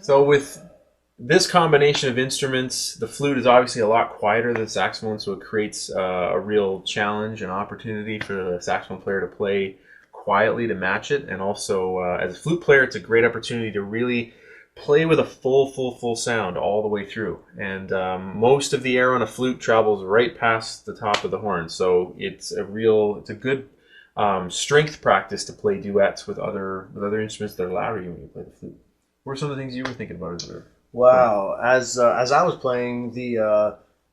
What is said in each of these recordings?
So with this combination of instruments, the flute is obviously a lot quieter than the saxophone, so it creates a real challenge and opportunity for the saxophone player to play quietly to match it. And also, as a flute player, it's a great opportunity to really play with a full sound all the way through. And most of the air on a flute travels right past the top of the horn, so it's a good strength practice to play duets with other instruments that are louder when you play the flute. What are some of the things you were thinking about as we were playing? Wow, as I was playing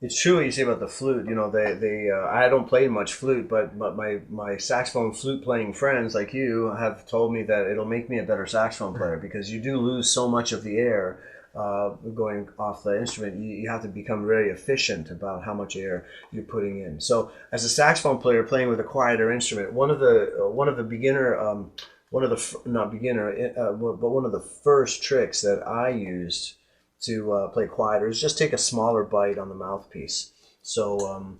it's true what you say about the flute. You know, they I don't play much flute, but my saxophone flute playing friends like you have told me that it'll make me a better saxophone player because you do lose so much of the air going off the instrument. You have to become very efficient about how much air you're putting in. So as a saxophone player playing with a quieter instrument, one of the beginner one of the not beginner but one of the first tricks that I used to play quieter is just take a smaller bite on the mouthpiece. So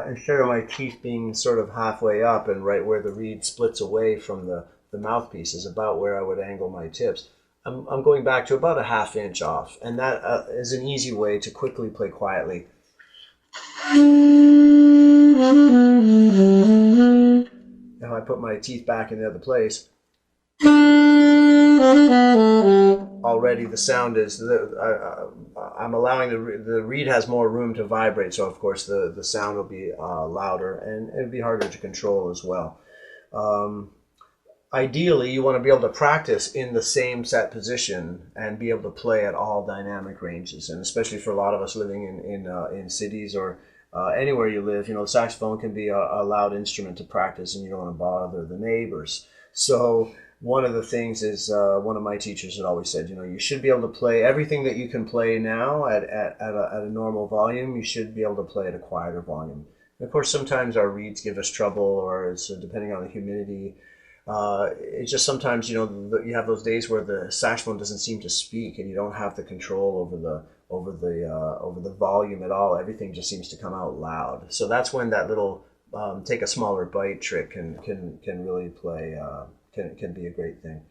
instead of my teeth being sort of halfway up and right where the reed splits away from the mouthpiece is about where I would angle my tips, I'm going back to about a half inch off. And that is an easy way to quickly play quietly. Now I put my teeth back in the other place. Already the sound is I'm allowing the reed has more room to vibrate, so of course the sound will be louder and it'll be harder to control as well. Ideally, you want to be able to practice in the same set position and be able to play at all dynamic ranges, and especially for a lot of us living in cities or anywhere you live, you know, the saxophone can be a loud instrument to practice, and you don't want to bother the neighbors. So one of the things is one of my teachers had always said, you know, you should be able to play everything that you can play now at a normal volume. You should be able to play at a quieter volume. And of course, sometimes our reeds give us trouble, or it's depending on the humidity. It's just sometimes, you know, you have those days where the saxophone doesn't seem to speak, and you don't have the control over the volume at all. Everything just seems to come out loud. So that's when that little take a smaller bite trick can really play can be a great thing.